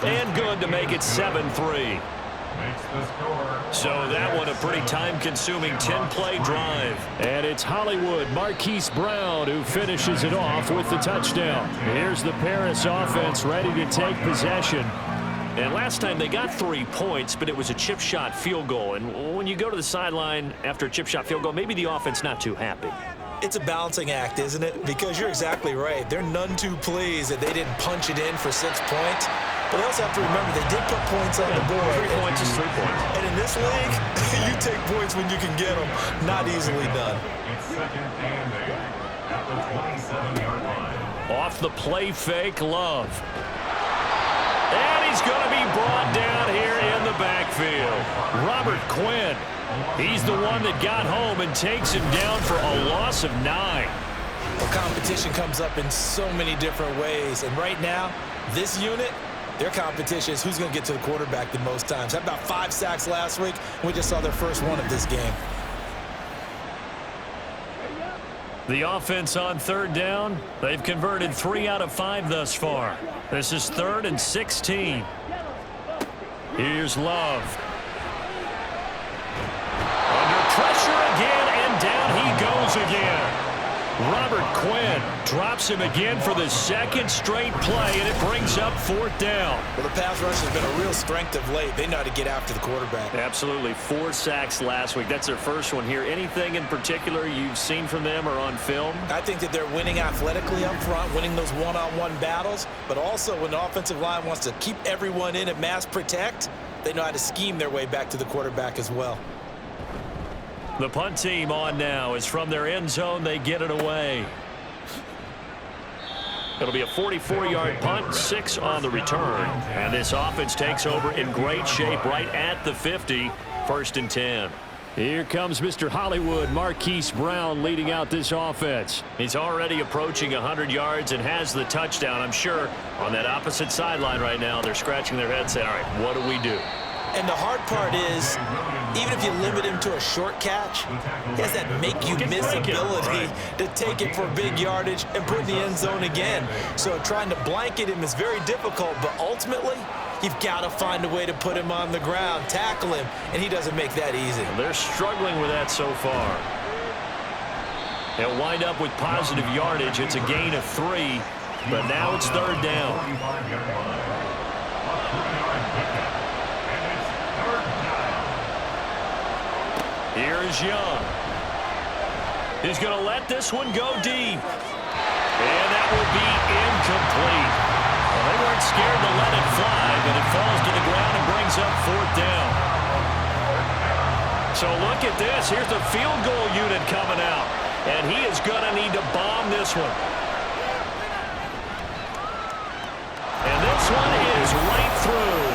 And good to make it 7-3. So that one a pretty time-consuming 10-play drive. And it's Hollywood Marquise Brown who finishes it off with the touchdown. Here's the Paris offense ready to take possession. And last time they got 3 points, but it was a chip shot field goal. And when you go to the sideline after a chip shot field goal, maybe the offense not too happy. It's a balancing act, isn't it? Because you're exactly right. They're none too pleased that they didn't punch it in for 6 points. But they also have to remember they did put points on the board. 3 points is 3 points. And in this league, you take points when you can get them. Not easily done. It's second and 8 at the 27-yard line. Off the play fake, Love. And he's going to be brought down here in the backfield. Robert Quinn. He's the one that got home and takes him down for a loss of 9. Well, competition comes up in so many different ways. And right now, this unit, their competition is who's going to get to the quarterback the most times. Had about 5 sacks last week. We just saw their first one of this game. The offense on third down. They've converted 3 out of 5 thus far. This is 3rd and 16. Here's Love. Under pressure again, and down he goes again. Robert Quinn drops him again for the second straight play, and it brings up 4th down. Well, the pass rush has been a real strength of late. They know how to get after the quarterback. Absolutely. 4 sacks last week. That's their first one here. Anything in particular you've seen from them or on film? I think that they're winning athletically up front, winning those one-on-one battles, but also when the offensive line wants to keep everyone in and mass protect, they know how to scheme their way back to the quarterback as well. The punt team on now is from their end zone. They get it away. It'll be a 44-yard punt, 6 on the return. And this offense takes over in great shape right at the 50, 1st and 10. Here comes Mr. Hollywood Marquise Brown leading out this offense. He's already approaching 100 yards and has the touchdown. I'm sure on that opposite sideline right now, they're scratching their heads saying, all right, what do we do? And the hard part is, even if you limit him to a short catch, he has that make-you-miss ability to take it for big yardage and put in the end zone again. So trying to blanket him is very difficult, but ultimately, you've got to find a way to put him on the ground, tackle him, and he doesn't make that easy. They're struggling with that so far. They'll wind up with positive yardage. It's a gain of 3, but now it's 3rd down. Here is Young. He's going to let this one go deep. And that will be incomplete. Well, they weren't scared to let it fly, but it falls to the ground and brings up 4th down. So look at this. Here's the field goal unit coming out. And he is going to need to bomb this one. And this one is right through.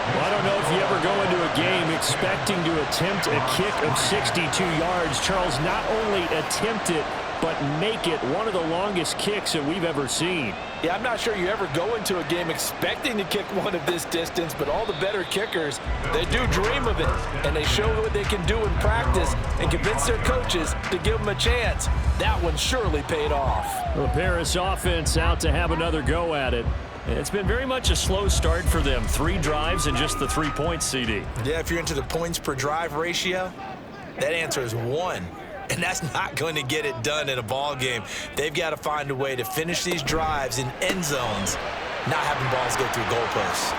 Well, I don't know if you ever go into a game expecting to attempt a kick of 62 yards. Charles, not only attempt it, but make it one of the longest kicks that we've ever seen. Yeah, I'm not sure you ever go into a game expecting to kick one of this distance, but all the better kickers, they do dream of it, and they show what they can do in practice and convince their coaches to give them a chance. That one surely paid off. The Paris offense out to have another go at it. It's been very much a slow start for them. 3 drives and just the 3 points, CD. Yeah, if you're into the points per drive ratio, that answer is 1. And that's not going to get it done in a ball game. They've got to find a way to finish these drives in end zones, not having balls go through goalposts.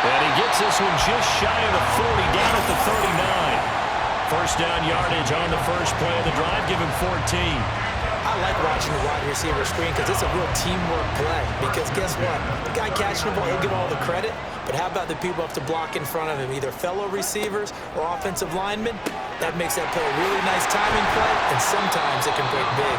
And he gets this one just shy of the 40, down at the 39. First down yardage on the first play of the drive, give him 14. I like watching the wide receiver screen because it's a real teamwork play. Because guess what? The guy catching the ball, he'll get all the credit. But how about the people have to block in front of him, either fellow receivers or offensive linemen? That makes that play a really nice timing play, and sometimes it can break big.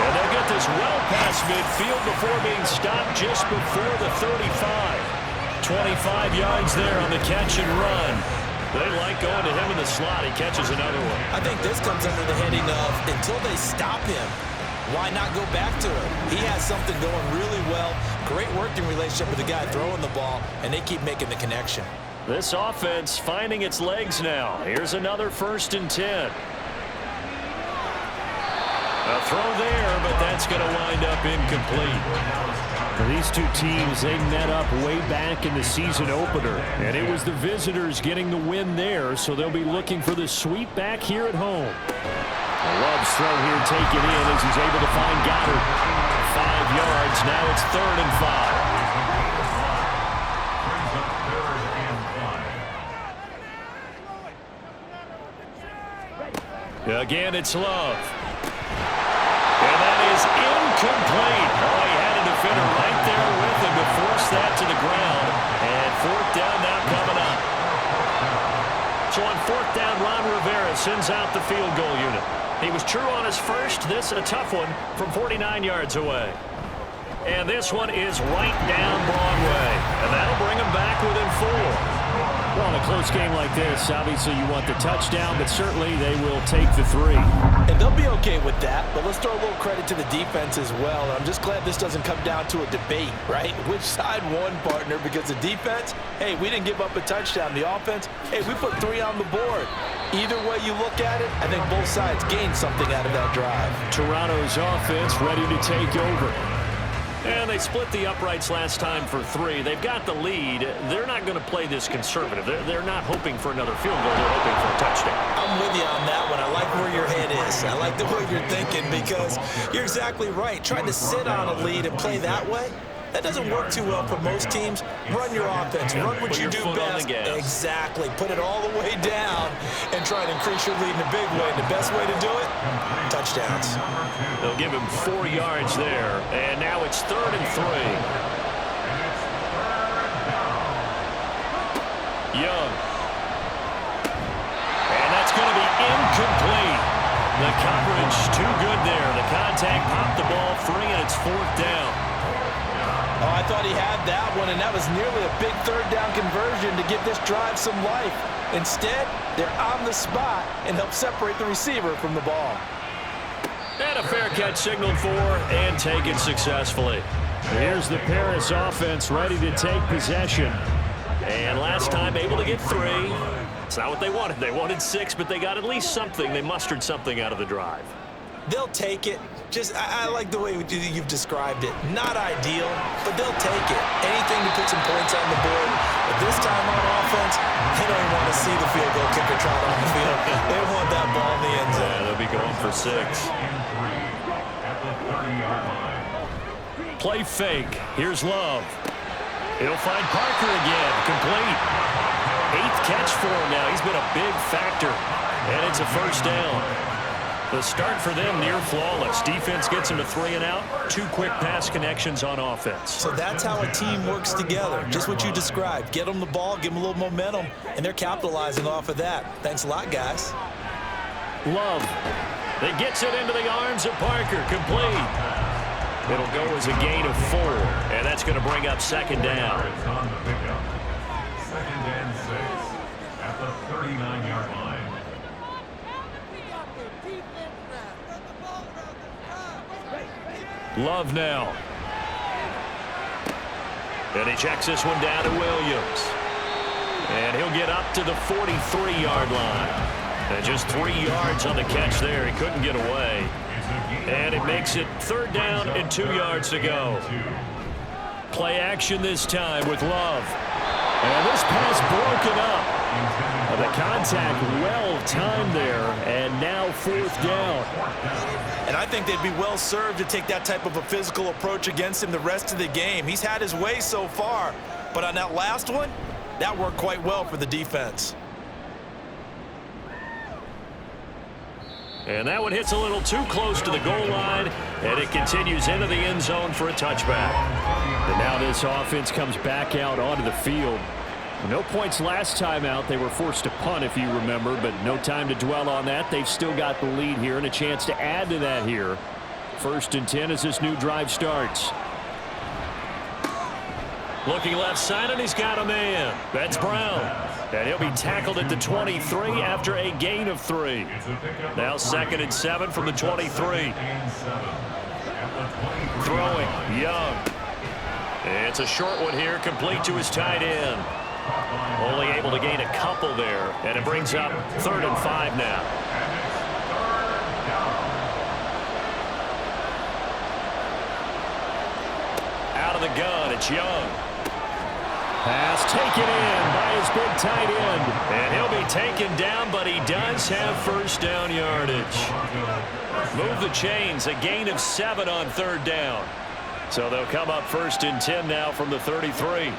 And they'll get this well past midfield before being stopped just before the 35. 25 yards there on the catch and run. They like going to him in the slot. He catches another one. I think this comes under the heading of until they stop him, why not go back to him? He has something going really well. Great working relationship with the guy throwing the ball, and they keep making the connection. This offense finding its legs now. Here's another 1st and 10. A throw there, but that's going to wind up incomplete. Now, these two teams, they met up way back in the season opener, and it was the visitors getting the win there, so they'll be looking for the sweep back here at home. Love's throw here taken in as he's able to find Goddard. 5 yards. Now it's 3rd and 5. Again, it's Love. And that is incomplete. Oh, he had a defender right there with him to force that to the ground. And 4th down now coming up. So on 4th down, Ron Rivera sends out the field goal unit. He was true on his first. This a tough one from 49 yards away. And this one is right down Broadway. And that'll bring him back within 4. Well, in a close game like this, obviously you want the touchdown, but certainly they will take the 3. And they'll be okay with that, but let's throw a little credit to the defense as well. I'm just glad this doesn't come down to a debate, right? Which side won, partner? Because the defense, hey, we didn't give up a touchdown. The offense, hey, we put 3 on the board. Either way you look at it, I think both sides gained something out of that drive. Toronto's offense ready to take over. And they split the uprights last time for 3. They've got the lead. They're not going to play this conservative. They're not hoping for another field goal. They're hoping for a touchdown. I'm with you on that one. I like where your head is. I like the way you're thinking because you're exactly right. Trying to sit on a lead and play that way, that doesn't work too well for most teams. Run your offense. Run what you do best. Exactly. Put it all the way down and try to increase your lead in a big way. And the best way to do it, touchdowns. They'll give him 4 yards there. And now it's 3rd and 3. Young. And that's going to be incomplete. The coverage too good there. The contact popped the ball free, and it's 4th down. Oh, I thought he had that one, and that was nearly a big 3rd down conversion to give this drive some life. Instead, they're on the spot and help separate the receiver from the ball. And a fair catch signaled for and taken successfully. Here's the Paris offense ready to take possession. And last time able to get 3. It's not what they wanted. They wanted 6, but they got at least something. They mustered something out of the drive. They'll take it. I like the way you've described it. Not ideal, but they'll take it. Anything to put some points on the board. But this time on offense, they don't want to see the field goal kicker trot on the field. They want that ball in the end zone. Yeah, they'll be going for 6. Play fake. Here's Love. He'll find Parker again. Complete. 8th catch for him now. He's been a big factor. And it's a 1st down. The start for them near flawless. Defense gets them to 3 and out. 2 quick pass connections on offense. So that's how a team works together. Just what you described. Get them the ball, give them a little momentum, and they're capitalizing off of that. Thanks a lot, guys. Love. That gets it into the arms of Parker. Complete. It'll go as a gain of 4, and that's going to bring up 2nd down. 2nd and 6 at the 39-yard line. Love now. And he checks this one down to Williams. And he'll get up to the 43-yard line. And just 3 yards on the catch there. He couldn't get away. And it makes it 3rd down and 2 yards to go. Play action this time with Love. And this pass broken up. The contact well timed there. And now 4th down. And I think they'd be well served to take that type of a physical approach against him the rest of the game. He's had his way so far. But on that last one, that worked quite well for the defense. And that one hits a little too close to the goal line, and it continues into the end zone for a touchback. And now this offense comes back out onto the field. No points last time out. They were forced to punt, if you remember, but no time to dwell on that. They've still got the lead here and a chance to add to that here. 1st and 10 as this new drive starts. Looking left side, and he's got a man. That's Brown. And he'll be tackled at the 23 after a gain of 3. Now 2nd and 7 from the 23. Throwing, Young. It's a short one here, complete to his tight end. Only able to gain a couple there, and it brings up 3rd and 5 now. Out out of the gun. It's Young. Pass taken in by his big tight end. And he'll be taken down, but he does have first down yardage. Move the chains. A gain of 7 on 3rd down. So they'll come up 1st and 10 now from the 33.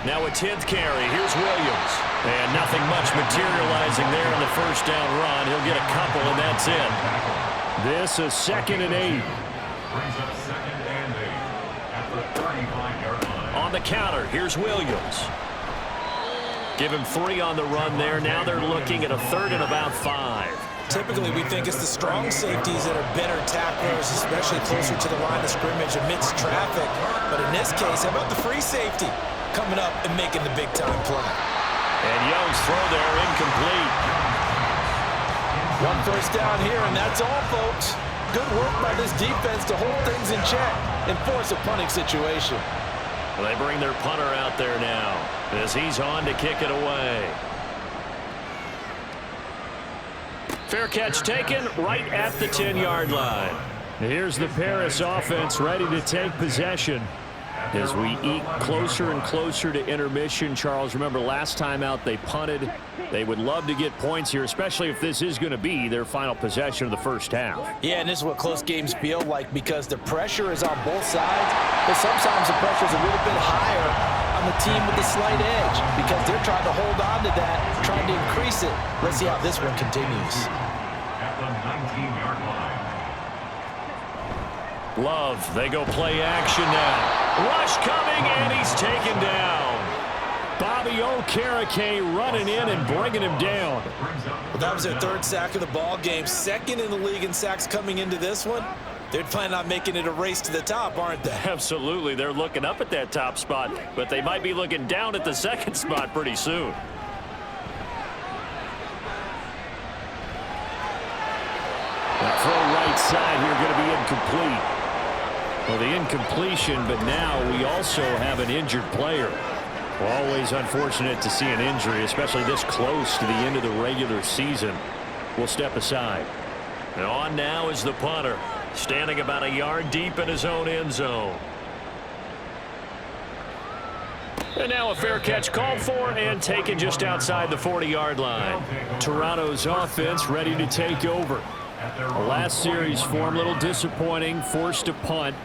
Now a 10th carry. Here's Williams. And nothing much materializing there in the first down run. He'll get a couple, and that's it. This is 2nd and 8. Brings up 2nd and 8 at the 35-yard line. On the counter, here's Williams. Give him 3 on the run there. Now they're looking at a 3rd and about 5. Typically, we think it's the strong safeties that are better tacklers, especially closer to the line of scrimmage amidst traffic. But in this case, how about the free safety coming up and making the big-time play? And Young's throw there incomplete. 1 first down here, and that's all, folks. Good work by this defense to hold things in check and force a punting situation. They bring their punter out there now as he's on to kick it away. Fair catch taken right at the 10-yard line. Here's the Paris offense ready to take possession. As we eke closer and closer to intermission, Charles, remember last time out they punted. They would love to get points here, especially if this is going to be their final possession of the first half. Yeah, and this is what close games feel like because the pressure is on both sides, but sometimes the pressure is a little bit higher on the team with the slight edge because they're trying to hold on to that, trying to increase it. Let's see how this one continues. At the 19-yard line. Love, they go play action now. Rush coming, and he's taken down. Bobby Okereke running in and bringing him down. Well, that was their 3rd sack of the ball game, 2nd in the league in sacks coming into this one. They're planning on making it a race to the top, aren't they? Absolutely, they're looking up at that top spot, but they might be looking down at the 2nd spot pretty soon. That throw right side here going to be incomplete. Well, the incompletion, but now we also have an injured player. Always unfortunate to see an injury, especially this close to the end of the regular season. We'll step aside. And on now is the punter, standing about a yard deep in his own end zone. And now a fair catch called for and taken just outside the 40-yard line. Toronto's offense ready to take over. The last series form a little disappointing, forced to punt.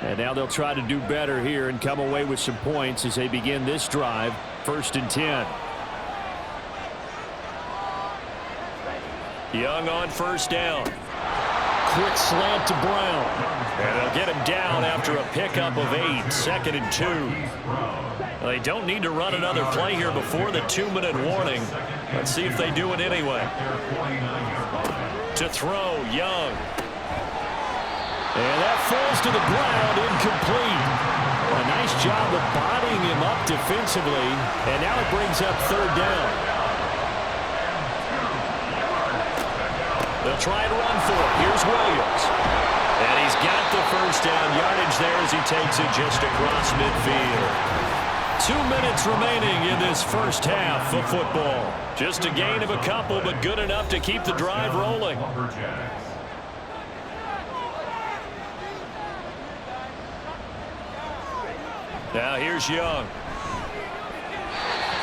And now they'll try to do better here and come away with some points as they begin this drive, 1st and 10. Young on first down. Quick slant to Brown. And they'll get him down after a pickup of 8, 2nd and 2. They don't need to run another play here before the 2-minute warning. Let's see if they do it anyway. To throw, Young. And that falls to the ground, incomplete. A nice job of bodying him up defensively, and now it brings up 3rd down. They'll try and run for it. Here's Williams. And he's got the first down yardage there as he takes it just across midfield. 2 minutes remaining in this first half of football. Just a gain of a couple, but good enough to keep the drive rolling. Lumberjacks. Now here's Young.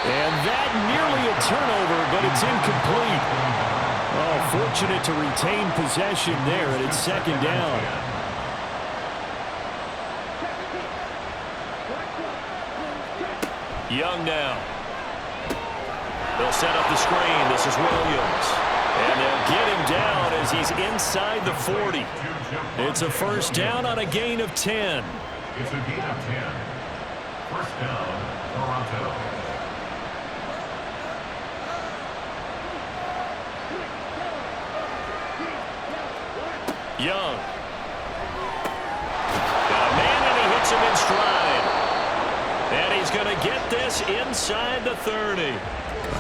And that nearly a turnover, but it's incomplete. Oh, fortunate to retain possession there, and it's 2nd down. Young now. They'll set up the screen. This is Williams. And they'll get him down as he's inside the 40. It's a first down on a gain of 10. It's a gain of 10. First down, Toronto. Young. Got a man, and he hits him in stride. And he's going to get this inside the 30.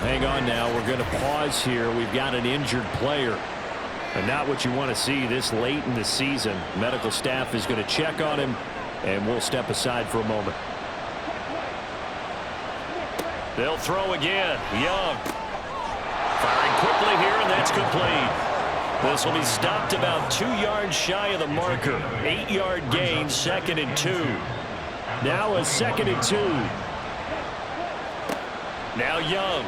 Hang on now. We're going to pause here. We've got an injured player. And not what you want to see this late in the season. Medical staff is going to check on him, and we'll step aside for a moment. They'll throw again. Young. Firing quickly here, and that's complete. This will be stopped about 2 yards shy of the marker. 8-yard gain, 2nd and 2. Now a 2nd and 2. Now Young.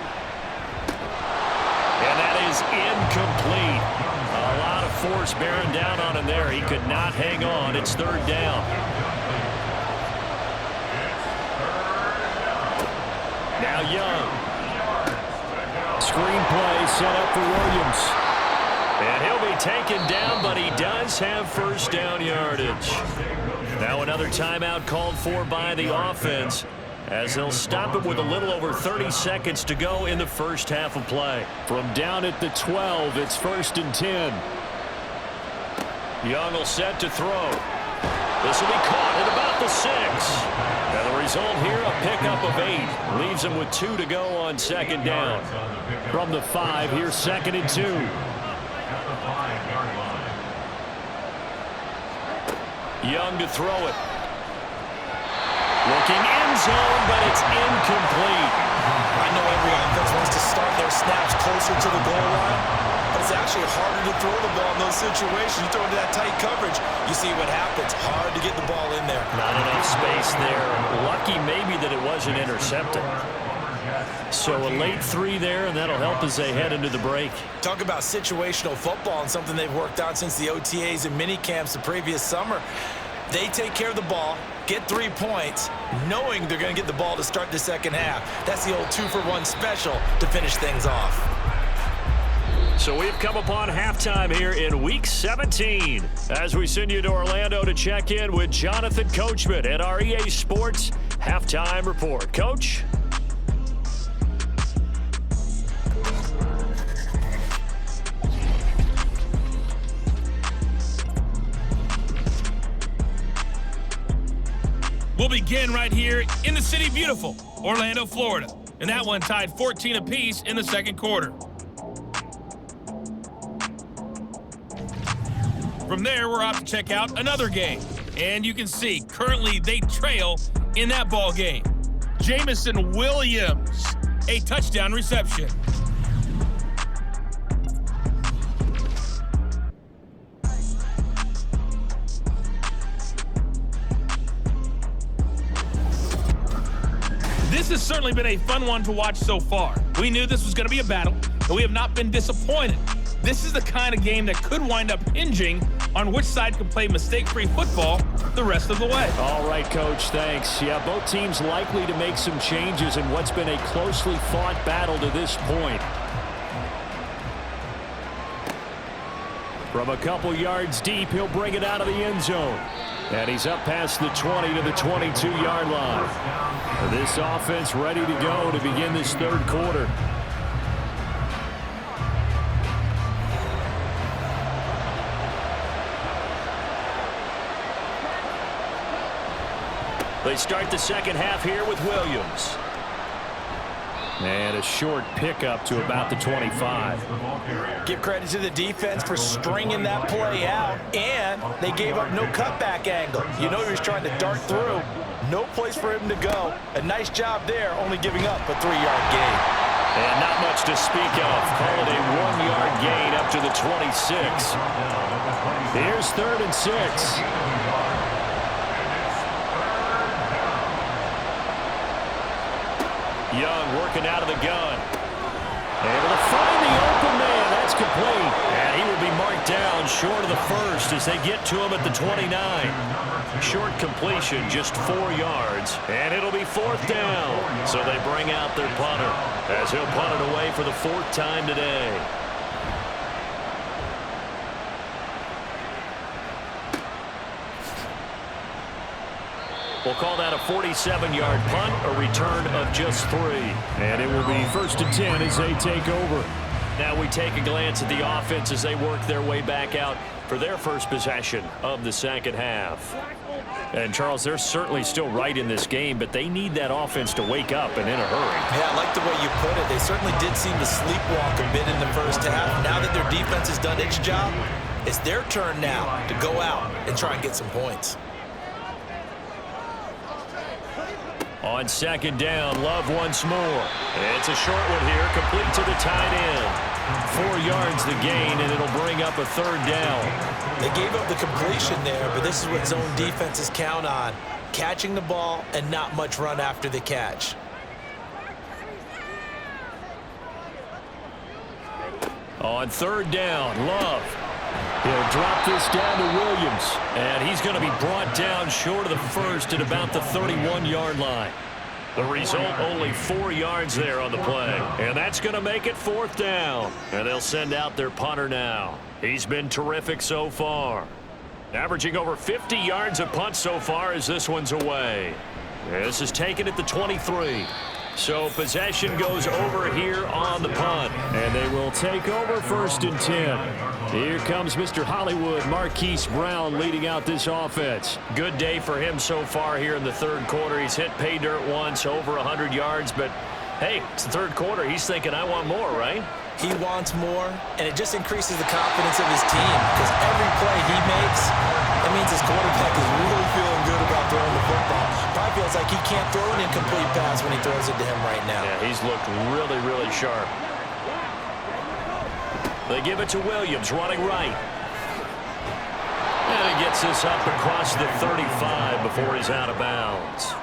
And that is incomplete. A lot of force bearing down on him there. He could not hang on. It's 3rd down. Now Young. Screen play set up for Williams. And he'll be taken down, but he does have 1st down yardage. Now another timeout called for by the offense, as they'll stop it with a little over 30 seconds to go in the first half of play. From down at the 12, it's 1st and 10. Young will set to throw. This will be caught at about the 6. And the result here, a pickup of 8. Leaves him with 2 to go on 2nd down. From the 5, here's 2nd and 2. Young to throw it. Looking end zone, but it's incomplete. I know every offense wants to start their snaps closer to the goal line, but it's actually harder to throw the ball in those situations. You throw into that tight coverage, you see what happens. Hard to get the ball in there. Not enough space there. Lucky maybe that it wasn't intercepted. So a late 3 there, and that'll help as they head into the break. Talk about situational football and something they've worked on since the OTAs and mini camps the previous summer. They take care of the ball, get 3 points, knowing they're going to get the ball to start the second half. That's the old 2-for-1 special to finish things off. So we've come upon halftime here in Week 17 as we send you to Orlando to check in with Jonathan Coachman at our EA Sports Halftime Report. Coach? We'll begin right here in the city beautiful, Orlando, Florida. And that one tied 14 apiece in the second quarter. From there, we're off to check out another game. And you can see, currently they trail in that ball game. Jamison Williams, a touchdown reception. This has certainly been a fun one to watch so far. We knew this was going to be a battle, but we have not been disappointed. This is the kind of game that could wind up hinging on which side can play mistake-free football the rest of the way. All right, Coach, thanks. Yeah, both teams likely to make some changes in what's been a closely fought battle to this point. From a couple yards deep, he'll bring it out of the end zone. And he's up past the 20 to the 22-yard line. This offense ready to go to begin this third quarter. They start the second half here with Williams. And a short pickup to about the 25. Give credit to the defense for stringing that play out, and they gave up no cutback angle. You know he was trying to dart through. No place for him to go. A nice job there, only giving up a 3-yard gain. And not much to speak of. Call it a 1-yard gain up to the 26. Here's 3rd and 6. Young working out of the gun. Able to find the open man. That's complete. And he will be marked down short of the first as they get to him at the 29. Short completion, just 4 yards. And it'll be 4th down. So they bring out their punter as he'll punt it away for the 4th time today. We'll call that a 47-yard punt, a return of just 3. And it will be 1st and 10 as they take over. Now we take a glance at the offense as they work their way back out for their first possession of the second half. And, Charles, they're certainly still right in this game, but they need that offense to wake up and in a hurry. Yeah, I like the way you put it. They certainly did seem to sleepwalk a bit in the first half. Now that their defense has done its job, it's their turn now to go out and try and get some points. On second down, Love once more. It's a short one here, complete to the tight end. 4 yards the gain, and it'll bring up a third down. They gave up the completion there, but this is what zone defenses count on. Catching the ball and not much run after the catch. On third down, Love. He'll drop this down to Williams. And he's going to be brought down short of the first at about the 31-yard line. The result, only 4 yards there on the play. And that's going to make it fourth down. And they'll send out their punter now. He's been terrific so far. Averaging over 50 yards a punt so far as this one's away. This is taken at the 23. So possession goes over here on the punt. And they will take over first and 10. Here comes Mr. Hollywood, Marquise Brown, leading out this offense. Good day for him so far here in the third quarter. He's hit pay dirt once, over 100 yards. But, hey, it's the third quarter. He's thinking, I want more, right? He wants more, and it just increases the confidence of his team because every play he makes, that means his quarterback is really feeling good about throwing the football. Probably feels like he can't throw an incomplete pass when he throws it to him right now. Yeah, he's looked really, really sharp. They give it to Williams, running right. And he gets this up across the 35 before he's out of bounds.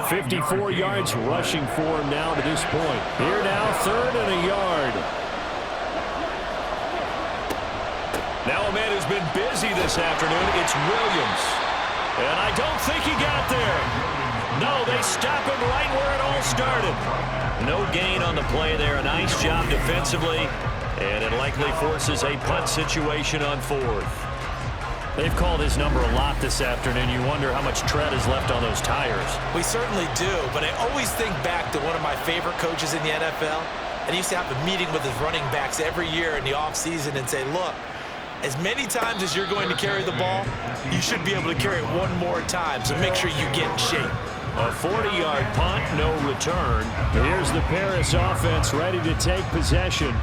54 yards rushing for him now to this point. Here now, third and a yard. Now a man who's been busy this afternoon, it's Williams. And I don't think he got there. No, they stop him right where it all started. No gain on the play there. A nice job defensively. And it likely forces a punt situation on fourth. They've called his number a lot this afternoon. You wonder how much tread is left on those tires. We certainly do, but I always think back to one of my favorite coaches in the NFL. And he used to have a meeting with his running backs every year in the offseason and say, look, as many times as you're going to carry the ball, you should be able to carry it one more time, so make sure you get in shape. A 40-yard punt, no return. Here's the Paris offense ready to take possession.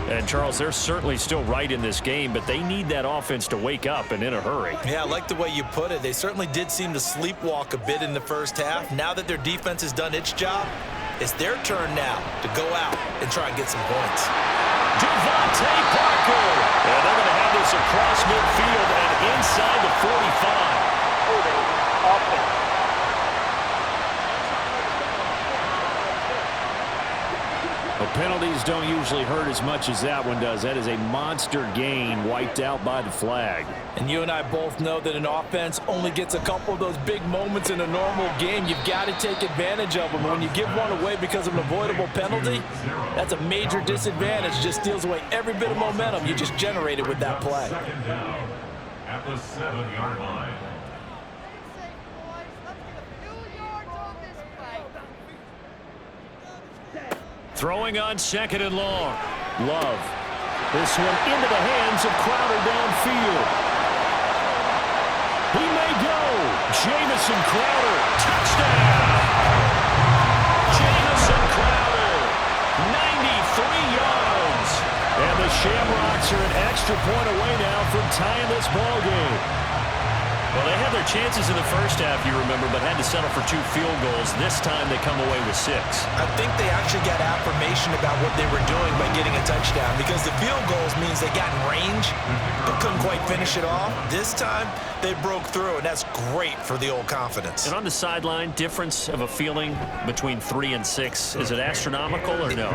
And, Charles, they're certainly still right in this game, but they need that offense to wake up and in a hurry. Yeah, I like the way you put it. They certainly did seem to sleepwalk a bit in the first half. Now that their defense has done its job, it's their turn now to go out and try and get some points. Devontae Parker. And they're going to have this across midfield and inside the 45. Offense. Well, penalties don't usually hurt as much as that one does. That is a monster gain wiped out by the flag. And you and I both know that an offense only gets a couple of those big moments in a normal game. You've got to take advantage of them. When you give one away because of an avoidable penalty, that's a major disadvantage. Just steals away every bit of momentum you just generated with that play. Second down at the 7-yard line. Throwing on second and long. Love. This one into the hands of Crowder downfield. He may go. Jamison Crowder. Touchdown. Jamison Crowder. 93 yards. And the Shamrocks are an extra point away now from tying this ball game. Well, they had their chances in the first half, you remember, but had to settle for 2 field goals. This time they come away with 6. I think they actually got affirmation about what they were doing by getting a touchdown because the field goals means they got in range but couldn't quite finish it off. This time they broke through, and that's great for the old confidence. And on the sideline, difference of a feeling between 3 and 6, is it astronomical or no?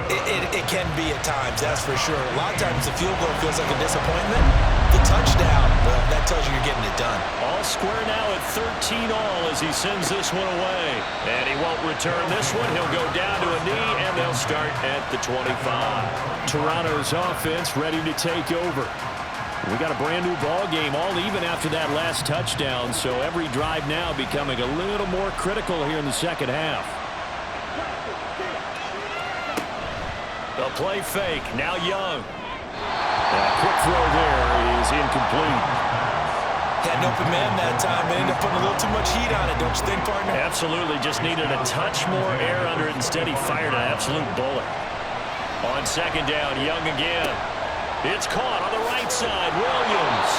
It can be at times, that's for sure. A lot of times the field goal feels like a disappointment. The touchdown, well, that tells you you're getting it done. All square now at 13 all as he sends this one away. And he won't return this one. He'll go down to a knee, and they'll start at the 25. Toronto's offense ready to take over. We got a brand new ball game, all even after that last touchdown, so every drive now becoming a little more critical here in the second half. They'll play fake. Now Young. A quick throw there is incomplete. Had an open man that time. They ended up putting a little too much heat on it, don't you think, partner? Absolutely. Just needed a touch more air under it. Instead, he fired an absolute bullet. On second down, Young again. It's caught on the right side. Williams.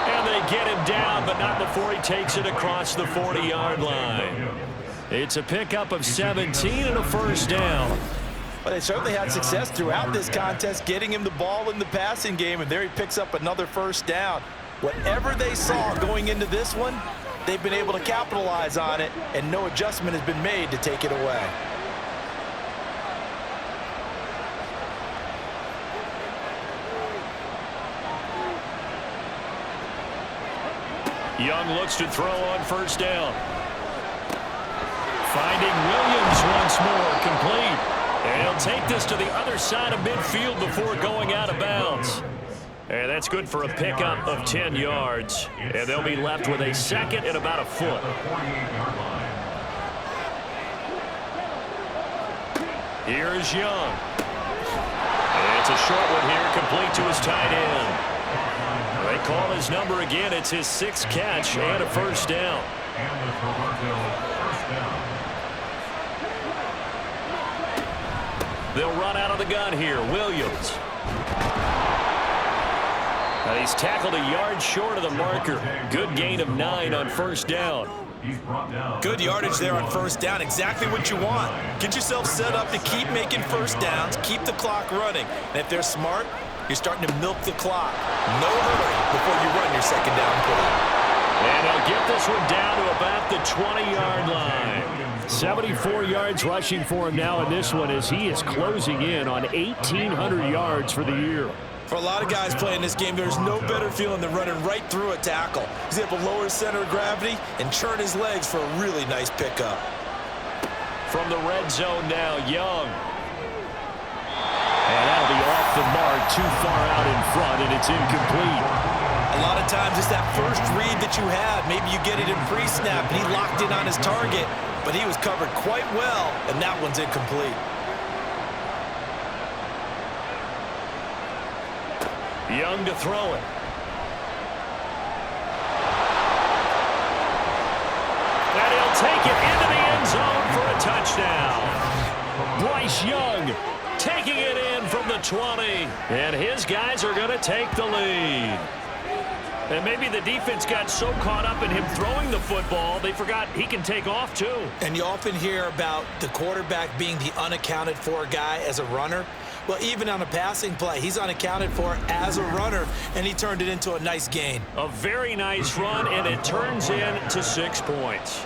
And they get him down, but not before he takes it across the 40-yard line. It's a pickup of 17 and a first down. Well, they certainly had success throughout this contest, getting him the ball in the passing game, and there he picks up another first down. Whatever they saw going into this one, they've been able to capitalize on it, and no adjustment has been made to take it away. Young looks to throw on first down. Finding Williams once more, complete. And he'll take this to the other side of midfield before going out of bounds. And that's good for a pickup of 10 yards. And they'll be left with a second and about a foot. Here is Young. And it's a short one here, complete to his tight end. They call his number again. It's his 6th catch and a first down. They'll run out of the gun here. Williams. And he's tackled a yard short of the marker. Good gain of 9 on first down. Good yardage there on first down. Exactly what you want. Get yourself set up to keep making first downs, keep the clock running. And if they're smart, you're starting to milk the clock. No hurry before you run your second down play. And he'll get this one down to about the 20-yard line. 74 yards rushing for him now in this one as he is closing in on 1,800 yards for the year. For a lot of guys playing this game, there's no better feeling than running right through a tackle. He's able to lower his center of gravity and churn his legs for a really nice pickup. From the red zone now, Young. And that'll be off the mark, too far out in front, and it's incomplete. A lot of times it's that first read that you have. Maybe you get it in pre-snap, and he locked in on his target, but he was covered quite well, and that one's incomplete. Young to throw it. And he'll take it into the end zone for a touchdown. Bryce Young taking it in from the 20. And his guys are going to take the lead. And maybe the defense got so caught up in him throwing the football, they forgot he can take off too. And you often hear about the quarterback being the unaccounted for guy as a runner. Well, even on a passing play, he's unaccounted for as a runner, and he turned it into a nice gain. A very nice run, and it turns into 6 points.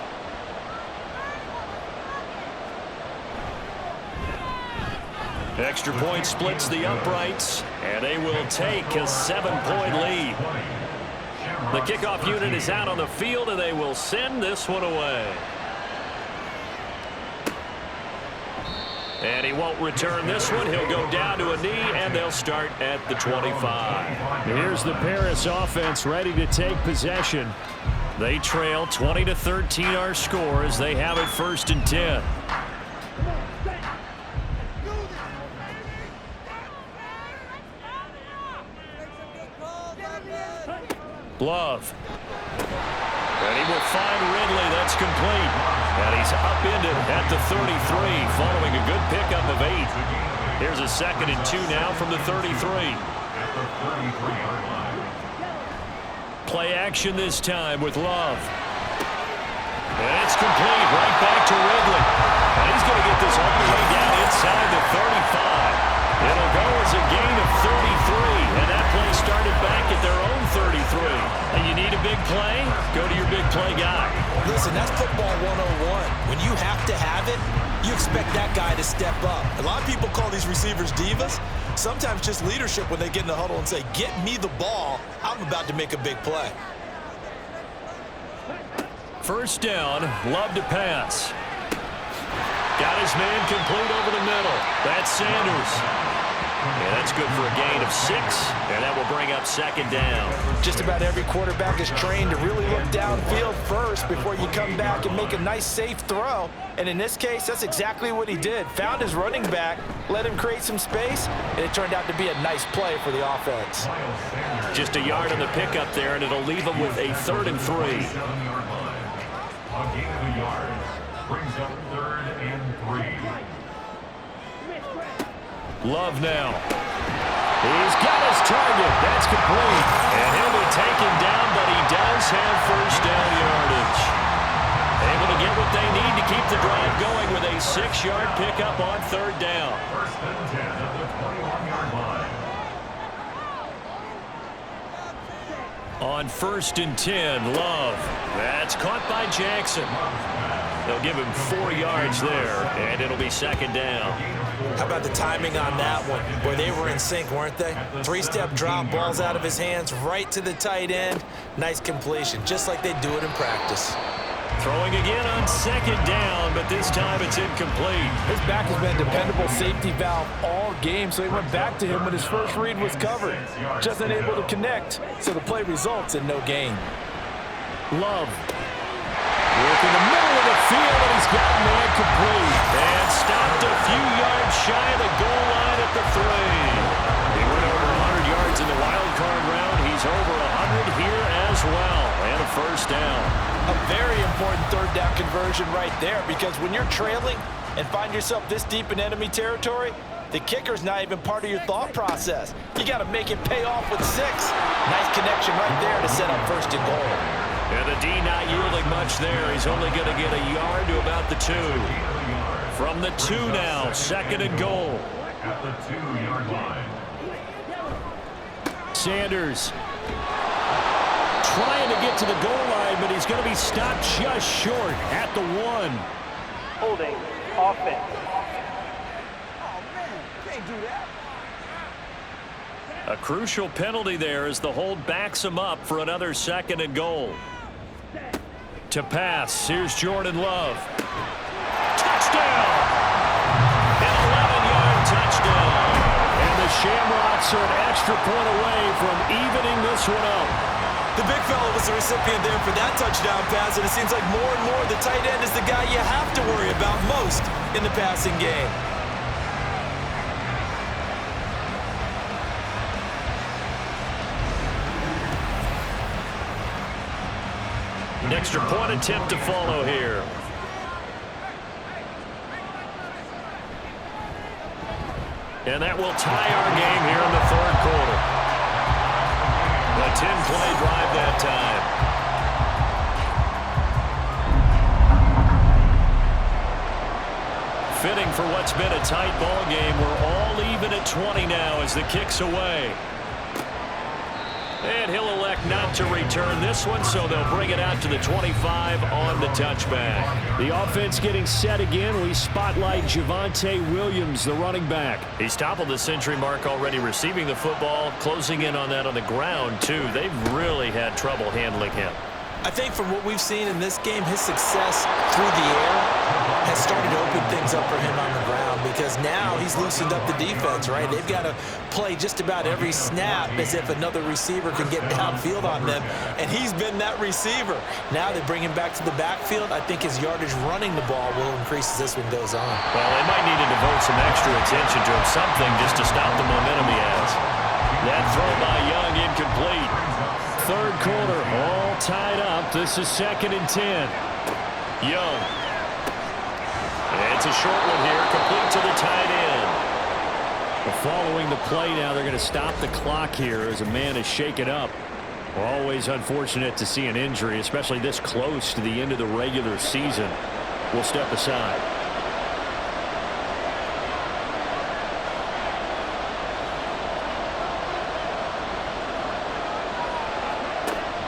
Extra point splits the uprights, and they will take a 7-point lead. The kickoff unit is out on the field, and they will send this one away. And he won't return this one. He'll go down to a knee, and they'll start at the 25. Here's the Paris offense ready to take possession. They trail 20-13 our score as they have it 1st and 10. Love. And he will find Ridley. That's complete. And he's upended at the 33 following a good pickup of 8. Here's a 2nd and 2 now from the 33. Play action this time with Love. And it's complete right back to Ridley. And he's going to get this all the way down inside the 35. It'll go as a gain of 33, and that play started back at their own 33. And you need a big play? Go to your big play guy. Listen, that's football 101. When you have to have it, you expect that guy to step up. A lot of people call these receivers divas. Sometimes just leadership when they get in the huddle and say, get me the ball. I'm about to make a big play. First down, Love to pass. Got his man complete over the middle. That's Sanders. And that's good for a gain of 6, and that will bring up 2nd down. Just about every quarterback is trained to really look downfield first before you come back and make a nice, safe throw. And in this case, that's exactly what he did. Found his running back, let him create some space, and it turned out to be a nice play for the offense. Just a yard on the pickup there, and it'll leave him with a 3rd and 3. A gain of a yard brings up 3rd and 3. Love now. He's got his target. That's complete. And he'll be taken down, but he does have first down yardage. Able able to get what they need to keep the drive going with a 6-yard pickup on third down. First and 10 at the 21-yard line. On 1st and 10, Love. That's caught by Jackson. They'll give him 4 yards there, and it'll be 2nd down. How about the timing on that one? Boy, they were in sync, weren't they? 3-step drop, balls out of his hands, right to the tight end. Nice completion, just like they do it in practice. Throwing again on 2nd down, but this time it's incomplete. His back has been a dependable safety valve all game, so he went back to him when his first read was covered. Just unable to connect, so the play results in no gain. Love. Work in the middle of the field, and he's got man complete. And stopped a few yards shy of the goal line at the 3. He went over 100 yards in the wild card round. He's over 100 here as well, and a 1st down. A very important 3rd down conversion right there, because when you're trailing and find yourself this deep in enemy territory, the kicker's not even part of your thought process. You got to make it pay off with 6. Nice connection right there to set up 1st and goal. And the D not yielding much there. He's only going to get a yard to about the 2. From the 2 now, 2nd and goal. At the 2-yard line. Sanders trying to get to the goal line, but he's going to be stopped just short at the 1. Holding offense. A crucial penalty there as the hold backs him up for another 2nd and goal. To pass, here's Jordan Love. Touchdown! An 11-yard touchdown. And the Shamrocks are an extra point away from evening this one up. The big fella was the recipient there for that touchdown pass, and it seems like more and more the tight end is the guy you have to worry about most in the passing game. An extra point attempt to follow here. And that will tie our game here in the 3rd quarter. A 10-play drive that time. Fitting for what's been a tight ball game. We're all even at 20 now as the kick's away. And he'll elect not to return this one, so they'll bring it out to the 25 on the touchback. The offense getting set again. We spotlight Javonte Williams, the running back. He's toppled the century mark already receiving the football, closing in on that on the ground, too. They've really had trouble handling him. I think from what we've seen in this game, his success through the air has started to open things up for him on the ground, because now he's loosened up the defense, right? They've got to play just about every snap as if another receiver can get downfield on them, and he's been that receiver. Now they bring him back to the backfield. I think his yardage running the ball will increase as this one goes on. Well, they might need to devote some extra attention to him, something just to stop the momentum he has. That throw by Young incomplete. 3rd quarter, all tied up. This is 2nd and 10. Young. And it's a short one here, complete to the tight end. Well, following the play now, they're going to stop the clock here as a man is shaken up. Always unfortunate to see an injury, especially this close to the end of the regular season. We'll step aside.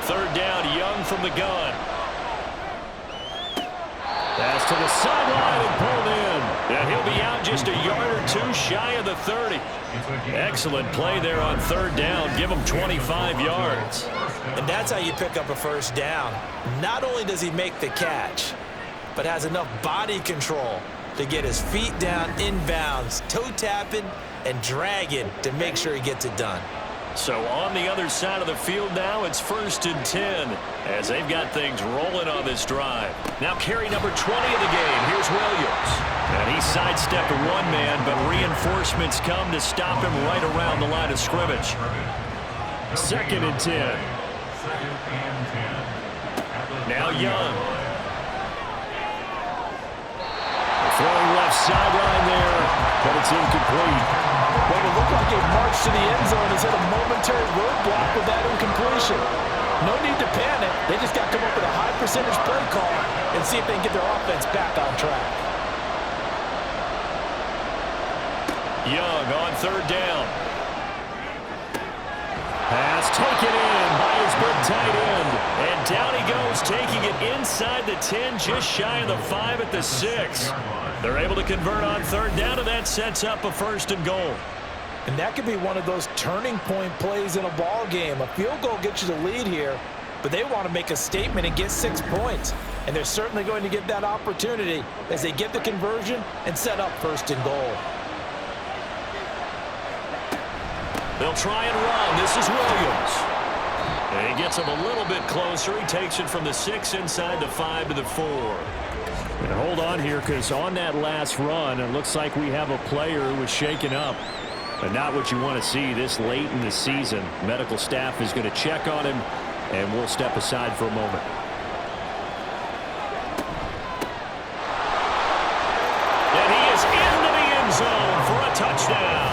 Third down, Young from the gun. Pass to the sideline and pulled in. And he'll be out just a yard or 2 shy of the 30. Excellent play there on 3rd down. Give him 25 yards. And that's how you pick up a 1st down. Not only does he make the catch, but has enough body control to get his feet down inbounds, toe tapping and dragging to make sure he gets it done. So on the other side of the field now, it's 1st and 10 as they've got things rolling on this drive. Now carry number 20 of the game. Here's Williams. And he sidestepped a 1-man, but reinforcements come to stop him right around the line of scrimmage. 2nd and 10. Now Young. Throwing left sideline there, but it's incomplete. Well, it looked like a march to the end zone has hit a momentary roadblock with that incompletion. No need to panic. They just got to come up with a high percentage play call and see if they can get their offense back on track. Young on third down. Pass taken in by his big tight end. And down he goes, taking it inside the 10, just shy of the 5 at the 6. They're able to convert on third down, and that sets up a 1st and goal. And that could be one of those turning point plays in a ball game. A field goal gets you the lead here, but they want to make a statement and get 6 points. And they're certainly going to get that opportunity as they get the conversion and set up 1st and goal. They'll try and run. This is Williams. And he gets him a little bit closer. He takes it from the 6 inside the 5 to the 4. And hold on here, because on that last run, it looks like we have a player who was shaken up. But not what you want to see this late in the season. Medical staff is going to check on him, and we'll step aside for a moment. And he is into the end zone for a touchdown.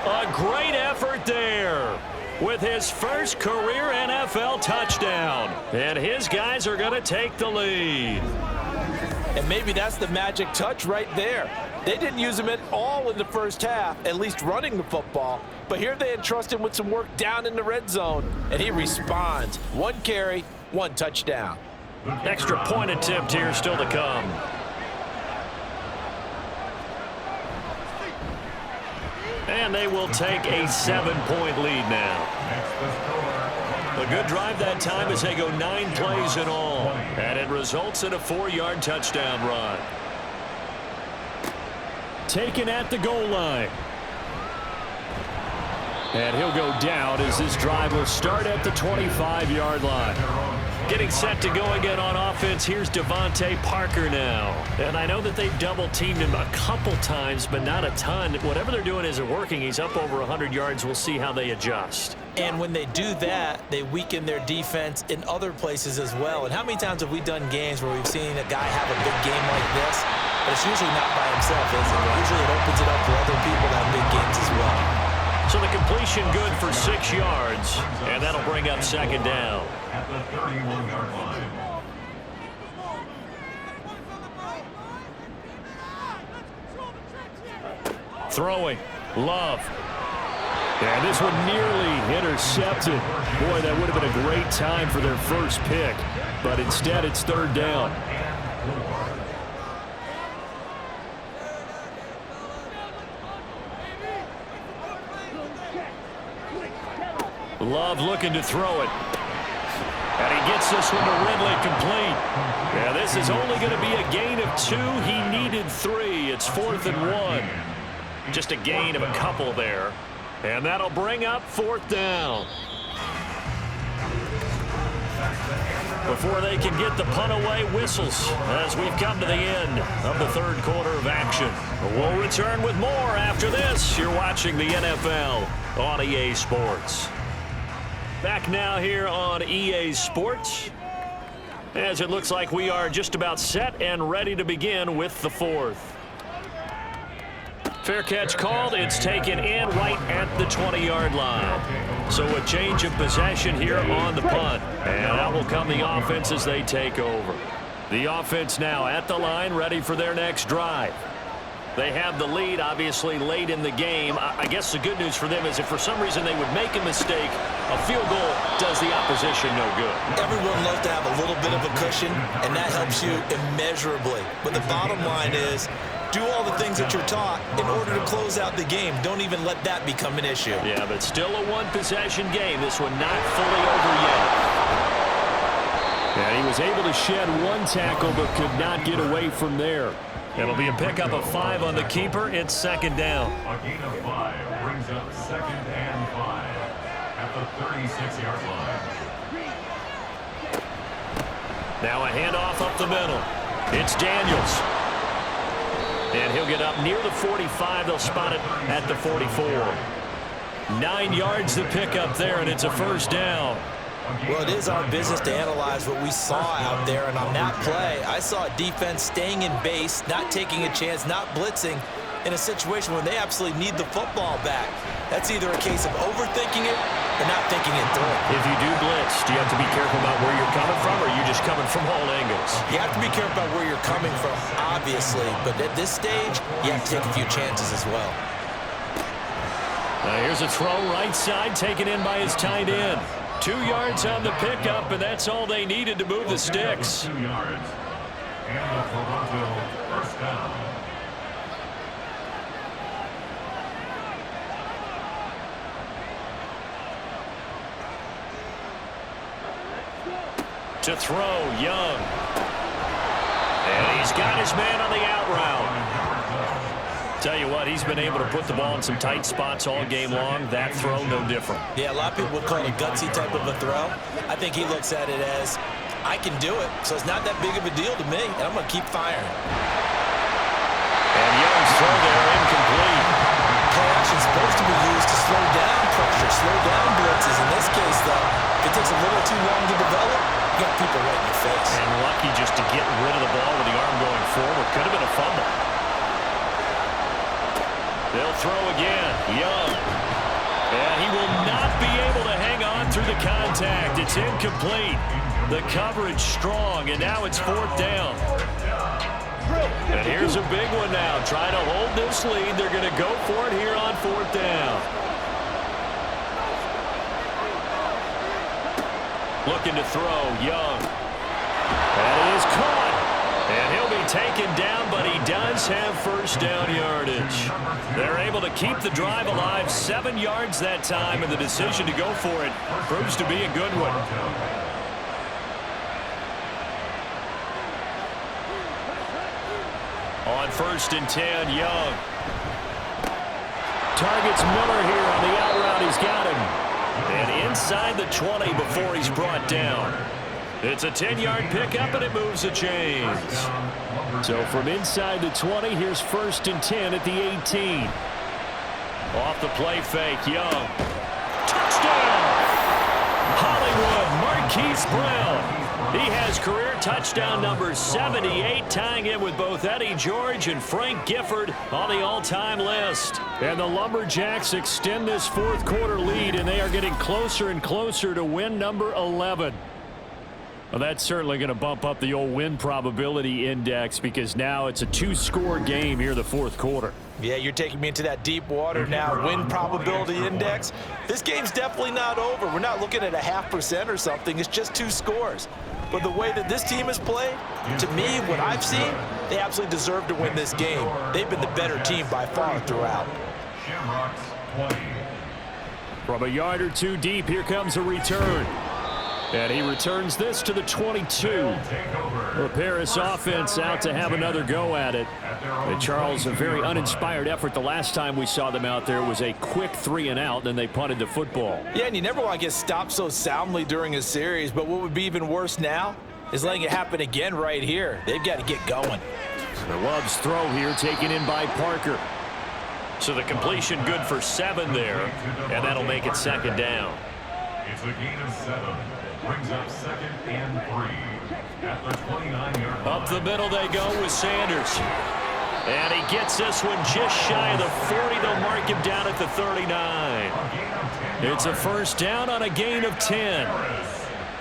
A great effort there with his first career NFL touchdown. And his guys are going to take the lead. And maybe that's the magic touch right there. They didn't use him at all in the first half, at least running the football. But here they entrust him with some work down in the red zone, and he responds. 1 carry, 1 touchdown. Extra point attempt here still to come. And they will take a 7-point lead now. A good drive that time as they go 9 plays in all. And it results in a 4-yard touchdown run. Taken at the goal line. And he'll go down as this drive will start at the 25-yard line. Getting set to go again on offense. Here's Devontae Parker now. And I know that they've double-teamed him a couple times, but not a ton. Whatever they're doing isn't working. He's up over 100 yards. We'll see how they adjust. And when they do that, they weaken their defense in other places as well. And how many times have we done games where we've seen a guy have a big game like this, but it's usually not by himself, is it? Usually it opens it up for other people to have big games as well. So the completion good for 6 yards, and that'll bring up 2nd down. At the 31-yard line. Throwing. Love. And this one nearly intercepted. Boy, that would have been a great time for their first pick. But instead, it's 3rd down. Love looking to throw it. And he gets this one to Ridley complete. Yeah, this is only going to be a gain of 2. He needed 3. It's 4th and 1. Just a gain of a couple there. And that'll bring up 4th down. Before they can get the punt away, whistles as we've come to the end of the 3rd quarter of action. We'll return with more after this. You're watching the NFL on EA Sports. Back now here on EA Sports, as it looks like we are just about set and ready to begin with the 4th. Fair catch called. It's taken in right at the 20-yard line. So a change of possession here on the punt. And out will come the offense as they take over. The offense now at the line, ready for their next drive. They have the lead, obviously, late in the game. I guess the good news for them is if for some reason they would make a mistake, a field goal does the opposition no good. Everyone loves to have a little bit of a cushion, and that helps you immeasurably. But the bottom line is, do all the things that you're taught in order to close out the game. Don't even let that become an issue. Yeah, but still a 1-possession game. This one not fully over yet. And he was able to shed 1 tackle but could not get away from there. It'll be a pickup of 5 on the keeper. It's 2nd down. A gain of 5 brings up 2nd and 5 at the 36-yard line. Now a handoff up the middle. It's Daniels. And he'll get up near the 45. They'll spot it at the 44. 9 yards to pick up there, and it's a 1st down. Well, it is our business to analyze what we saw out there, and on that play, I saw a defense staying in base, not taking a chance, not blitzing, in a situation when they absolutely need the football back. That's either a case of overthinking it or not thinking it through. If you do blitz, do you have to be careful about where you're coming from, or are you just coming from all angles? You have to be careful about where you're coming from, obviously, but at this stage, you have to take a few chances as well. Now here's a throw right side taken in by his tight end. 2 yards on the pickup, and that's all they needed to move the sticks. 2 yards. And the Toronto first down. To throw, Young. And he's got his man on the out route. Tell you what, he's been able to put the ball in some tight spots all game long. That throw, no different. Yeah, a lot of people would call it a gutsy type of a throw. I think he looks at it as, I can do it, so it's not that big of a deal to me, and I'm going to keep firing. And Young's throw there, incomplete. Play action is supposed to be used to slow down pressure, slow down blitzes. In this case, though, if it takes a little too long to develop, you got people right in your face. And lucky just to get rid of the ball with the arm going forward. Could have been a fumble. They'll throw again. Young. And he will not be able to hang on through the contact. It's incomplete. The coverage strong, and now it's 4th down. And here's a big one now. Trying to hold this lead. They're going to go for it here on 4th down. Looking to throw, Young. That is caught. And he'll be taken down, but he does have first down yardage. They're able to keep the drive alive. 7 yards that time, and the decision to go for it proves to be a good one. On 1st and 10, Young. Targets Miller here on the out route. He's got him. And inside the 20 before he's brought down. It's a 10-yard pickup, and it moves the chains. So from inside the 20, here's 1st and 10 at the 18. Off the play fake, Young. Touchdown! Hollywood Marquise Brown. He has career touchdown number 78, tying it with both Eddie George and Frank Gifford on the all-time list. And the Lumberjacks extend this 4th quarter lead, and they are getting closer and closer to win number 11. Well, that's certainly going to bump up the old win probability index, because now it's a 2-score game here in the 4th quarter. Yeah, you're taking me into that deep water now. Win probability index. This game's definitely not over. We're not looking at a 0.5% or something. It's just 2 scores. But the way that this team has played, to me, what I've seen, they absolutely deserve to win this game. They've been the better team by far throughout. Shamrocks 20. From a yard or 2 deep, here comes a return. And he returns this to the 22. The Paris offense out to have another go at it. And Charles, a very uninspired effort the last time we saw them out there. It was a quick 3 and out, then they punted the football. Yeah, and you never want to get stopped so soundly during a series, but what would be even worse now is letting it happen again right here. They've got to get going. The Love's throw here taken in by Parker. So the completion good for 7 there, and that'll make it 2nd down. It's a gain of 7. Brings up 2nd and 3 at the 29-yard line. Up the middle they go with Sanders. And he gets this one just shy of the 40. They'll mark him down at the 39. It's a 1st down on a gain of 10.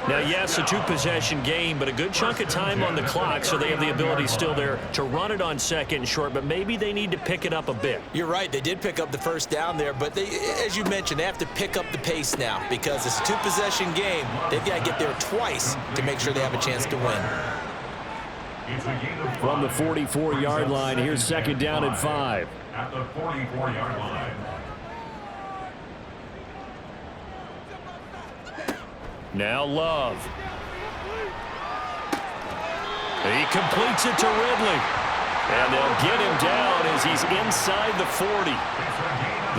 Now, yes, a 2-possession game, but a good chunk of time on the clock, so they have the ability still there to run it on 2nd and short, but maybe they need to pick it up a bit. You're right. They did pick up the 1st down there, but they, as you mentioned, they have to pick up the pace now because it's a 2-possession game. They've got to get there twice to make sure they have a chance to win. From the 44-yard line, here's 2nd down and 5. At the 44-yard line. Now Love. He completes it to Ridley. And they'll get him down as he's inside the 40.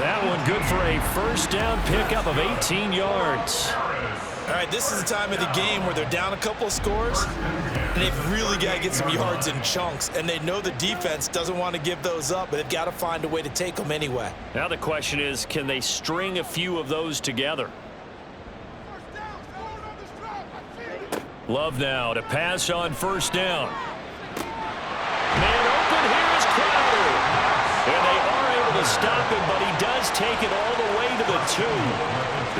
That one good for a 1st down pickup of 18 yards. All right, this is the time of the game where they're down a couple of scores, and they've really got to get some yards in chunks, and they know the defense doesn't want to give those up, but they've got to find a way to take them anyway. Now the question is, can they string a few of those together? Love now to pass on 1st down. Man open, here is Crowder. And they take it all the way to the 2.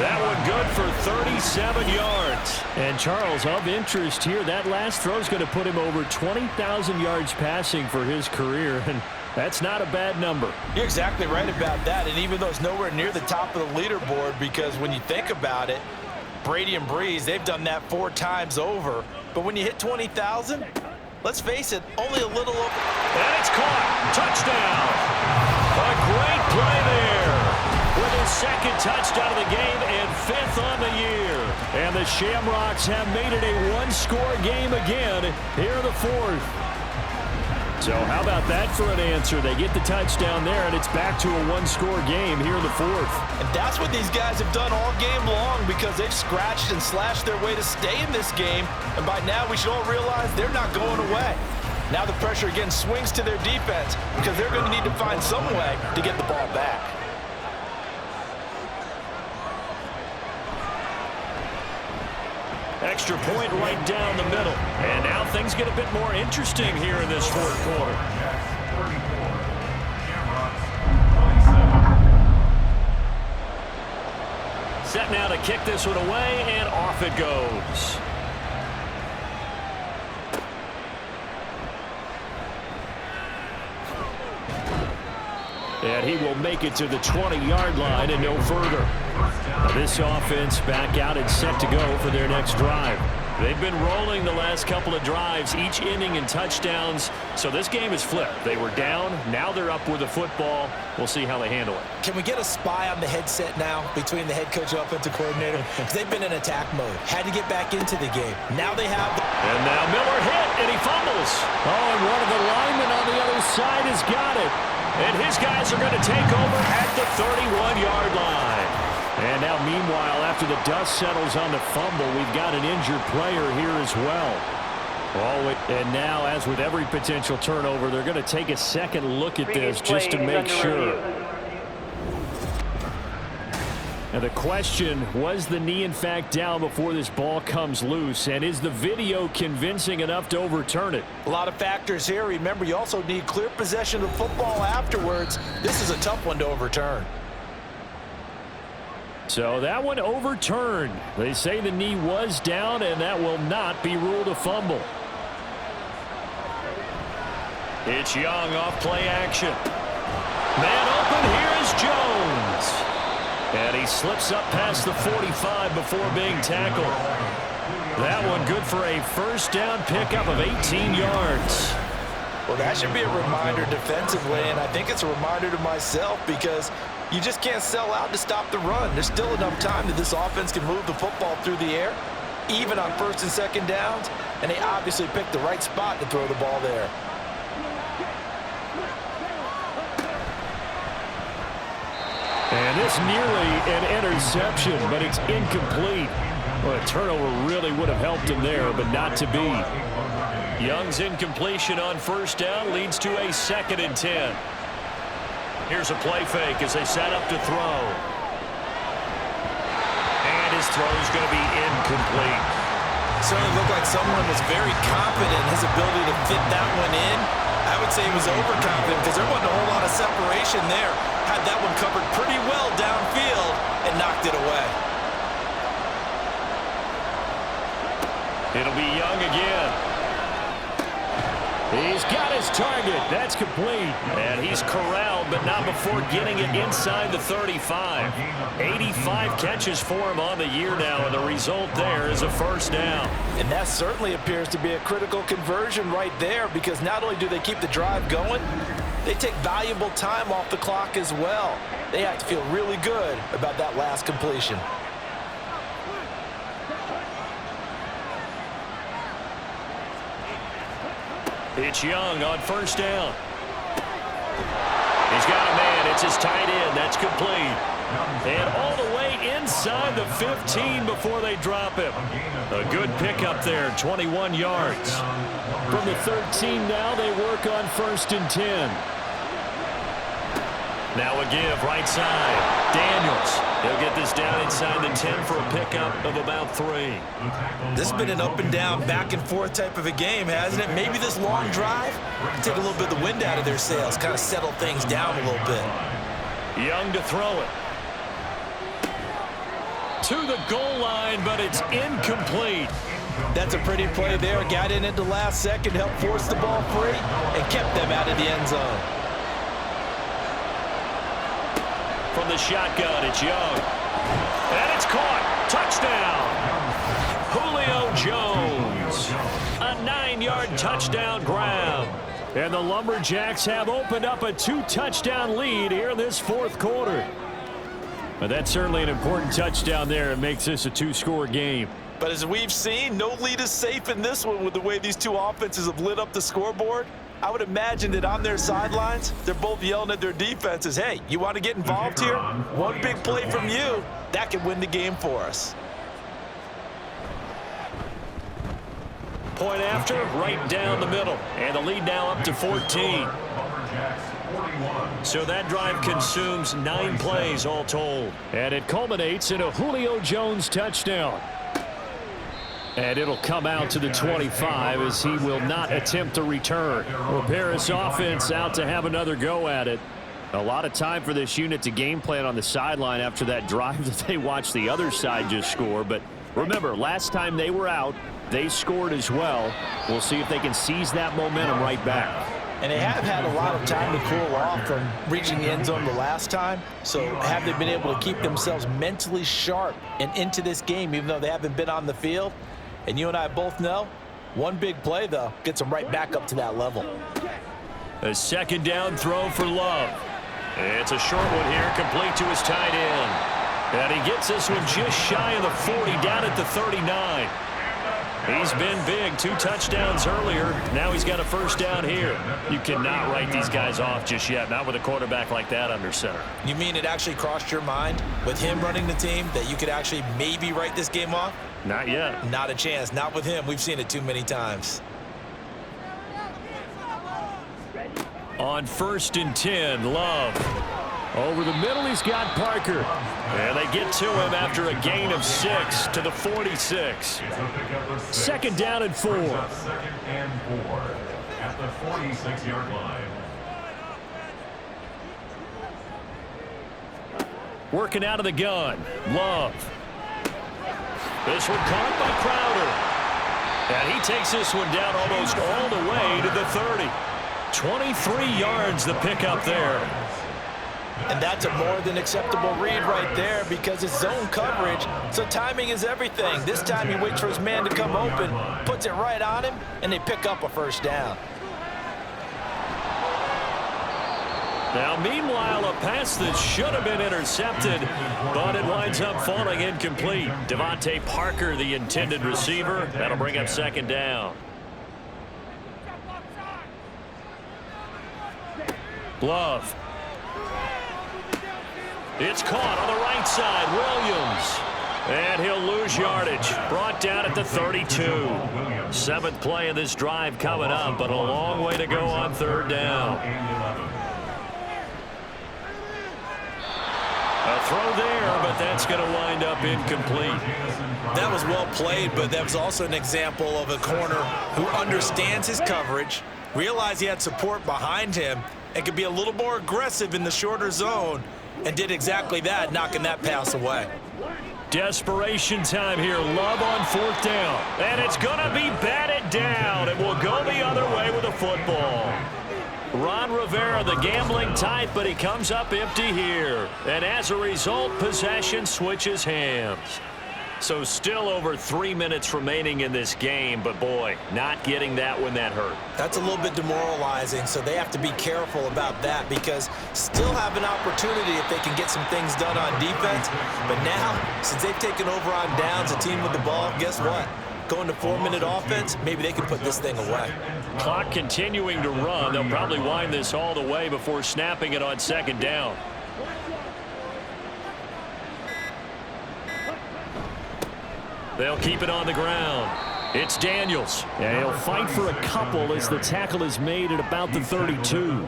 That one good for 37 yards. And Charles, of interest here, that last throw is going to put him over 20,000 yards passing for his career, and that's not a bad number. You're exactly right about that, and even though it's nowhere near the top of the leaderboard, because when you think about it, Brady and Breeze, they've done that 4 times over. But when you hit 20,000, let's face it, only a little over. And it's caught. Touchdown. A great play there. With his second touchdown of the game and 5th on the year. And the Shamrocks have made it a one-score game again here in the 4th. So how about that for an answer? They get the touchdown there, and it's back to a one-score game here in the 4th. And that's what these guys have done all game long, because they've scratched and slashed their way to stay in this game. And by now, we should all realize they're not going away. Now the pressure again swings to their defense, because they're going to need to find some way to get the ball back. Extra point right down the middle. And now things get a bit more interesting here in this 4th quarter. Set now to kick this one away, and off it goes. And he will make it to the 20-yard line and no further. Now this offense back out and set to go for their next drive. They've been rolling the last couple of drives, each inning in touchdowns. So this game is flipped. They were down. Now they're up with the football. We'll see how they handle it. Can we get a spy on the headset now between the head coach and offensive coordinator? Because they've been in attack mode. Had to get back into the game. Now they have the... And now Miller hit, and he fumbles. Oh, and one of the linemen on the other side has got it. And his guys are going to take over at the 31-yard line. And now, meanwhile, after the dust settles on the fumble, we've got an injured player here as well. Oh, and now, as with every potential turnover, they're going to take a second look at this just to make sure. Now the question, was the knee in fact down before this ball comes loose? And is the video convincing enough to overturn it? A lot of factors here. Remember, you also need clear possession of football afterwards. This is a tough one to overturn. So that one overturned. They say the knee was down, and that will not be ruled a fumble. It's Young off play action. Man open, here is Jones. And he slips up past the 45 before being tackled. That one good for a first down pickup of 18 yards. Well, that should be a reminder defensively, and I think it's a reminder to myself, because you just can't sell out to stop the run. There's still enough time that this offense can move the football through the air, even on 1st and 2nd downs, and they obviously picked the right spot to throw the ball there. And this nearly an interception, but it's incomplete. Well, a turnover really would have helped him there, but not to be. Young's incompletion on first down leads to a 2nd and 10. Here's a play fake as they set up to throw. And his throw is going to be incomplete. Certainly looked like someone was very confident in his ability to fit that one in. I would say he was overconfident because there wasn't a whole lot of separation there. Had that one covered pretty well downfield and knocked it away. It'll be Young again. He's got his target. That's complete. And he's corralled, but not before getting it inside the 35. 85 catches for him on the year now, and the result there is a first down. And that certainly appears to be a critical conversion right there, because not only do they keep the drive going, they take valuable time off the clock as well. They have to feel really good about that last completion. It's Young on first down. He's got a man. It's his tight end. That's complete. And all the way inside the 15 before they drop him. A good pickup there, 21 yards. From the 13 now, they work on 1st and 10. Now a give, right side. Daniels. He'll get this down inside the 10 for a pickup of about 3. This has been an up and down, back and forth type of a game, hasn't it? Maybe this long drive take a little bit of the wind out of their sails, kind of settle things down a little bit. Young to throw it. To the goal line, but it's incomplete. That's a pretty play there. Got in at the last second, helped force the ball free, and kept them out of the end zone. From the shotgun, it's Young. And it's caught. Touchdown. Julio Jones. A 9-yard touchdown grab. And the Lumberjacks have opened up a 2-touchdown lead here in this fourth quarter. But that's certainly an important touchdown there. It makes this a 2-score game. But as we've seen, no lead is safe in this one with the way these two offenses have lit up the scoreboard. I would imagine that on their sidelines, they're both yelling at their defenses, hey, you want to get involved here? One big play from you, that could win the game for us. Point after, right down the middle. And the lead now up to 14. So that drive consumes 9 plays all told. And it culminates in a Julio Jones touchdown. And it'll come out to the 25 as he will not attempt to return. Well, Paris offense out to have another go at it. A lot of time for this unit to game plan on the sideline after that drive that they watched the other side just score. But remember, last time they were out, they scored as well. We'll see if they can seize that momentum right back. And they have had a lot of time to cool off from reaching the end zone the last time. So have they been able to keep themselves mentally sharp and into this game, even though they haven't been on the field? And you and I both know, one big play, though, gets them right back up to that level. A second down throw for Love. It's a short one here, complete to his tight end. And he gets this one just shy of the 40, down at the 39. He's been big, 2 touchdowns earlier. Now he's got a first down here. You cannot write these guys off just yet, not with a quarterback like that under center. You mean it actually crossed your mind with him running the team that you could actually maybe write this game off? Not yet. Not a chance. Not with him. We've seen it too many times. On 1st and 10, Love. Over the middle, he's got Parker. And they get to him after a gain of 6 to the 46. Second down and 4. Second and 4 at the 46-yard line. Working out of the gun. Love. This one caught by Crowder. And he takes this one down almost all the way to the 30. 23 yards the pickup there. And that's a more than acceptable read right there because it's zone coverage, so timing is everything. This time he waits for his man to come open, puts it right on him, and they pick up a first down. Now, meanwhile, a pass that should have been intercepted, but it winds up falling incomplete. Devontae Parker, the intended receiver. That'll bring up second down. Love. It's caught on the right side. Williams. And he'll lose yardage. Brought down at the 32. 7th play of this drive coming up, but a long way to go on 3rd down. A throw there, but that's going to wind up incomplete. That was well played, but that was also an example of a corner who understands his coverage, realized he had support behind him, and could be a little more aggressive in the shorter zone, and did exactly that, knocking that pass away. Desperation time here. Love on 4th down. And it's going to be batted down. It will go the other way with a football. Ron Rivera, the gambling type, but he comes up empty here. And as a result, possession switches hands. So still over 3 minutes remaining in this game, but boy, not getting that when that hurt. That's a little bit demoralizing, so they have to be careful about that because still have an opportunity if they can get some things done on defense. But now, since they've taken over on downs, a team with the ball, guess what? Going to 4-minute offense, maybe they can put this thing away. Clock continuing to run. They'll probably wind this all the way before snapping it on 2nd down. They'll keep it on the ground. It's Daniels. And he'll fight for a couple as the tackle is made at about the 32.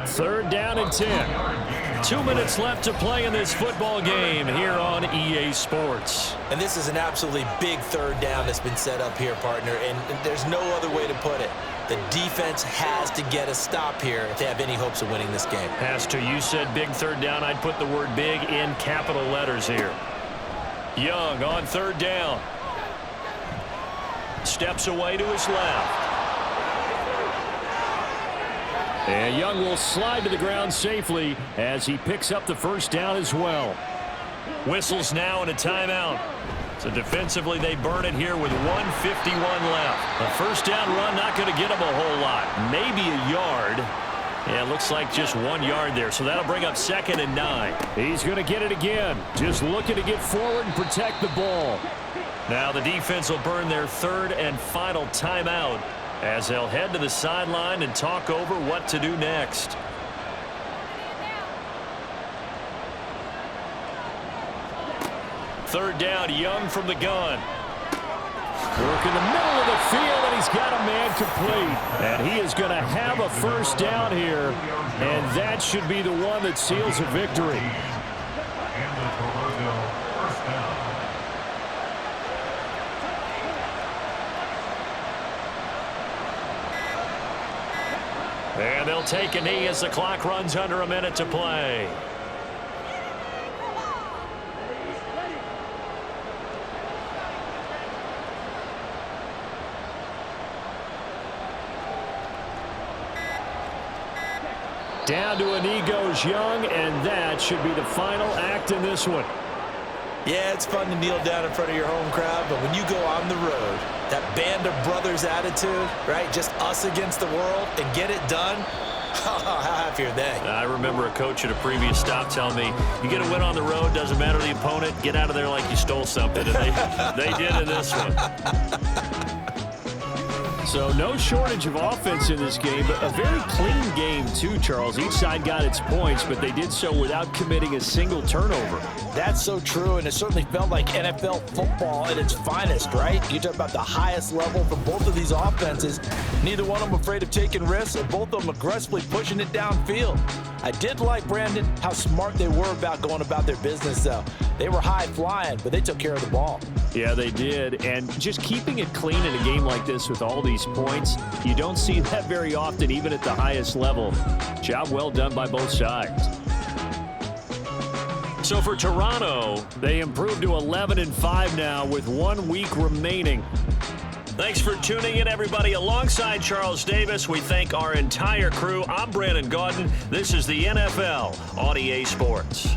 3rd down and 10. 2 minutes left to play in this football game here on EA Sports. And this is an absolutely big 3rd down that's been set up here, partner, and there's no other way to put it. The defense has to get a stop here if they have any hopes of winning this game. As to you said big third down, I'd put the word big in capital letters here. Young on third down. Steps away to his left. And Young will slide to the ground safely as he picks up the first down as well. Whistles now and a timeout. So defensively, they burn it here with 1:51 left. A first down run not going to get them a whole lot. Maybe a yard. Yeah, it looks like just 1 yard there. So that'll bring up 2nd and 9. He's going to get it again. Just looking to get forward and protect the ball. Now the defense will burn their 3rd and final timeout as they'll head to the sideline and talk over what to do next. Third down, Young from the gun. Work in the middle of the field, and he's got a man complete. And he is going to have a first down here, and that should be the one that seals a victory. And the Toronto first down. And they'll take a knee as the clock runs under a minute to play. Down to a knee goes Young, and that should be the final act in this one. Yeah, it's fun to kneel down in front of your home crowd, but when you go on the road, that band of brothers attitude, right, just us against the world, and get it done, how happy are they? I remember a coach at a previous stop telling me, you get a win on the road, doesn't matter the opponent, get out of there like you stole something, and they did in this one. So no shortage of offense in this game, but a very clean game too, Charles. Each side got its points, but they did so without committing a single turnover. That's so true, and it certainly felt like NFL football at its finest, right? You talk about the highest level for both of these offenses. Neither one of them afraid of taking risks, and both of them aggressively pushing it downfield. I did like, Brandon, how smart they were about going about their business, though. They were high flying, but they took care of the ball. Yeah, they did, and just keeping it clean in a game like this with all these points, you don't see that very often, even at the highest level. Job well done by both sides. So for Toronto, they improved to 11-5 now with 1 week remaining. Thanks for tuning in, everybody. Alongside Charles Davis, we thank our entire crew. I'm Brandon Gaudin. This is the NFL on EA Sports.